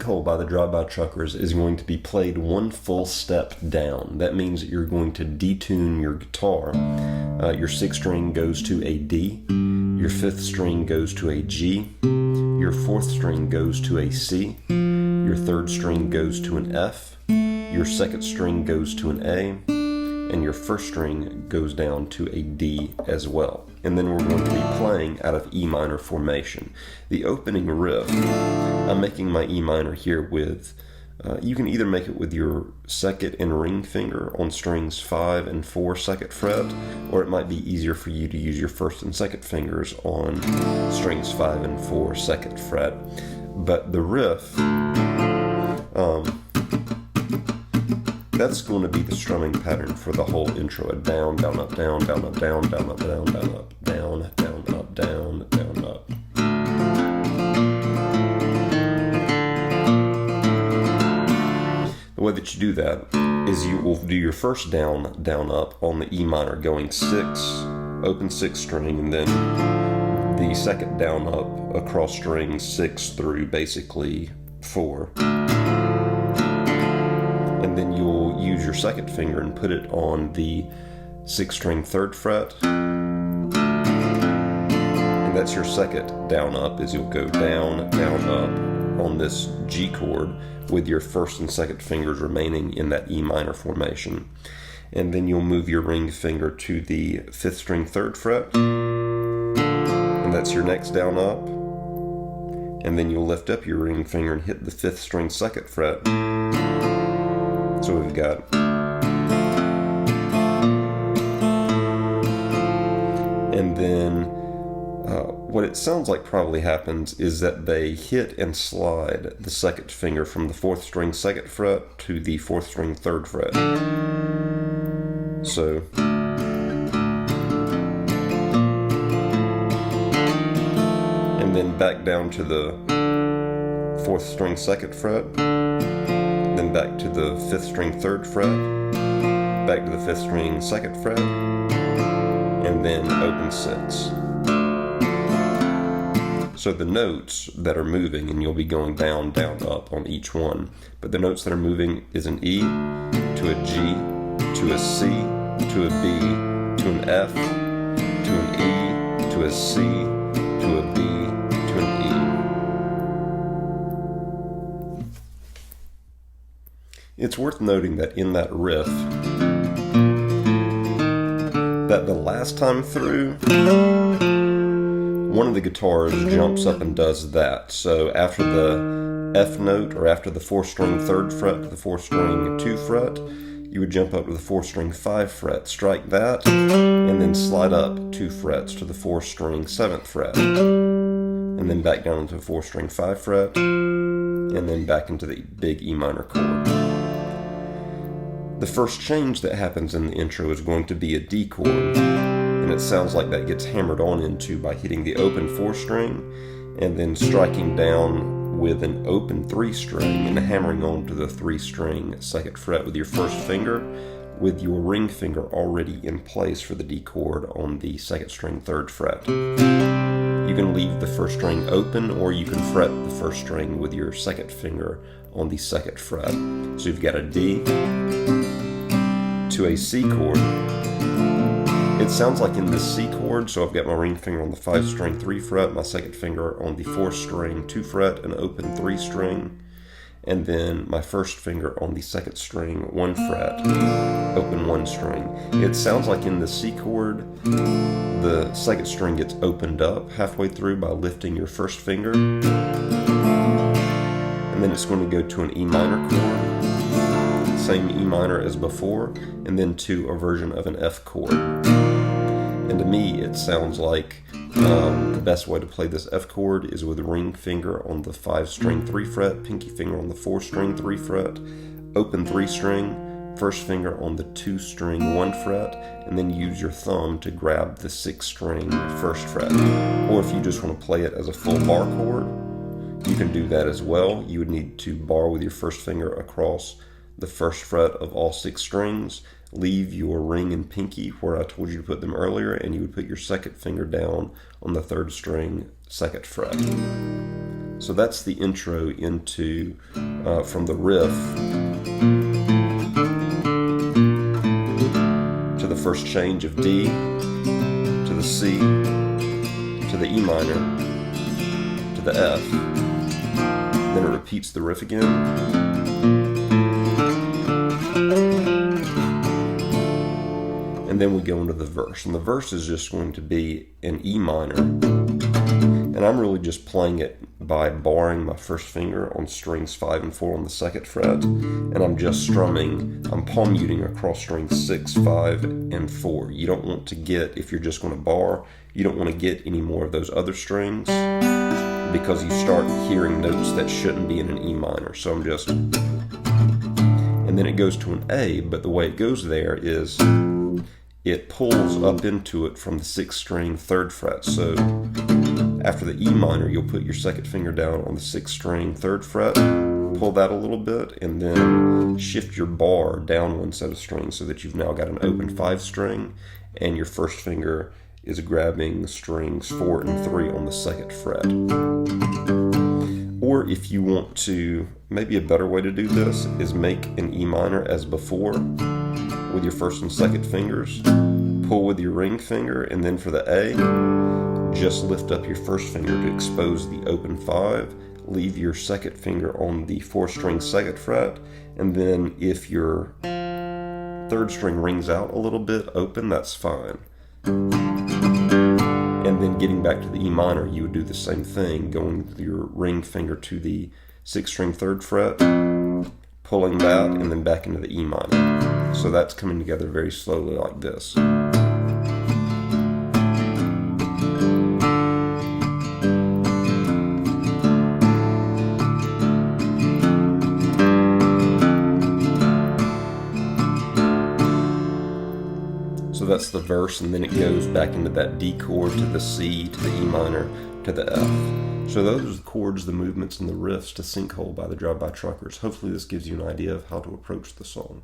Sinkhole by the Drive-By Truckers is going to be played one full step down. That means that you're going to detune your guitar. Your 6th string goes to a D, your 5th string goes to a G, your 4th string goes to a C, your 3rd string goes to an F, your 2nd string goes to an A, and your 1st string goes down to a D as well. And then we're going to be playing out of E minor formation. The opening riff, I'm making my E minor here with, you can either make it with your 2nd and ring finger on strings 5 and 4 2nd fret, or it might be easier for you to use your 1st and 2nd fingers on strings 5 and 4 2nd fret. But the riff, that's going to be the strumming pattern for the whole intro. A down, down, up, down, down, up, down, down, up, down, down, up, down, down, up, down, down, up. The way that you do that is you will do your first down, down, up on the E minor, going 6, open 6th string, and then the 2nd down, up across strings 6 through basically 4. And then you'll use your 2nd finger and put it on the 6th string 3rd fret. And that's your 2nd down up, is you'll go down, down, up on this G chord with your 1st and 2nd fingers remaining in that E minor formation. And then you'll move your ring finger to the 5th string 3rd fret. And that's your next down up. And then you'll lift up your ring finger and hit the 5th string 2nd fret. So we've got, and then what it sounds like probably happens is that they hit and slide the 2nd finger from the 4th string 2nd fret to the 4th string 3rd fret. So, and then back down to the 4th string 2nd fret. Then back to the 5th string 3rd fret, back to the 5th string 2nd fret, and then open 6. So the notes that are moving, and you'll be going down, down, up on each one, but the notes that are moving is an E, to a G, to a C, to a B, to an F, to an E, to a C, to a B, to an E. It's worth noting that in that riff, that the last time through, one of the guitars jumps up and does that. So after the F note, or after the 4th string 3rd fret to the 4th string 2 fret, you would jump up to the 4th string 5 fret, strike that, and then slide up 2 frets to the 4th string 7th fret, and then back down into the 4th string 5 fret, and then back into the big E minor chord. The first change that happens in the intro is going to be a D chord, and it sounds like that gets hammered on into by hitting the open 4th string and then striking down with an open 3 string and hammering on to the 3 string 2nd fret with your 1st finger, with your ring finger already in place for the D chord on the 2nd string 3rd fret. You can leave the 1st string open, or you can fret the 1st string with your 2nd finger on the 2nd fret. So you've got a D to a C chord. It sounds like in the C chord, so I've got my ring finger on the 5th string 3 fret, my 2nd finger on the 4th string 2 fret, an open 3 string, and then my 1st finger on the 2nd string 1 fret, open 1 string. It sounds like in the C chord, the 2nd string gets opened up halfway through by lifting your 1st finger, and then it's going to go to an E minor chord, same E minor as before, and then to a version of an F chord. And to me, it sounds like the best way to play this F chord is with ring finger on the 5 string 3 fret, pinky finger on the 4 string 3 fret, open 3 string, 1st finger on the 2 string 1 fret, and then use your thumb to grab the 6 string 1st fret. Or if you just want to play it as a full bar chord, you can do that as well. You would need to bar with your 1st finger across the 1st fret of all 6 strings, leave your ring and pinky where I told you to put them earlier, and you would put your 2nd finger down on the 3rd string 2nd fret. So that's the intro into, from the riff to the first change of D, to the C, to the E minor, to the F. Then it repeats the riff again. And then we go into the verse. And the verse is just going to be an E minor. And I'm really just playing it by barring my first finger on strings 5 and 4 on the 2nd fret. And I'm just strumming, I'm palm muting across strings 6, 5, and 4. You don't want to get, if you're just going to bar, you don't want to get any more of those other strings, because you start hearing notes that shouldn't be in an E minor. So I'm just, and then it goes to an A, but the way it goes there is it pulls up into it from the 6th string 3rd fret. So after the E minor, you'll put your 2nd finger down on the 6th string 3rd fret, pull that a little bit, and then shift your bar down one set of strings so that you've now got an open 5 string, and your first finger is grabbing strings 4 and 3 on the 2nd fret. Or if you want to, maybe a better way to do this is make an E minor as before with your 1st and 2nd fingers, pull with your ring finger, and then for the A, just lift up your 1st finger to expose the open 5, leave your 2nd finger on the 4th string 2nd fret, and then if your 3rd string rings out a little bit open, that's fine. And then getting back to the E minor, you would do the same thing, going with your ring finger to the 6th string 3rd fret, pulling that, and then back into the E minor. So that's coming together very slowly like this. So that's the verse, and then it goes back into that D chord, to the C, to the E minor, to the F. So those are the chords, the movements, and the riffs to Sinkhole by the Drive-By Truckers. Hopefully this gives you an idea of how to approach the song.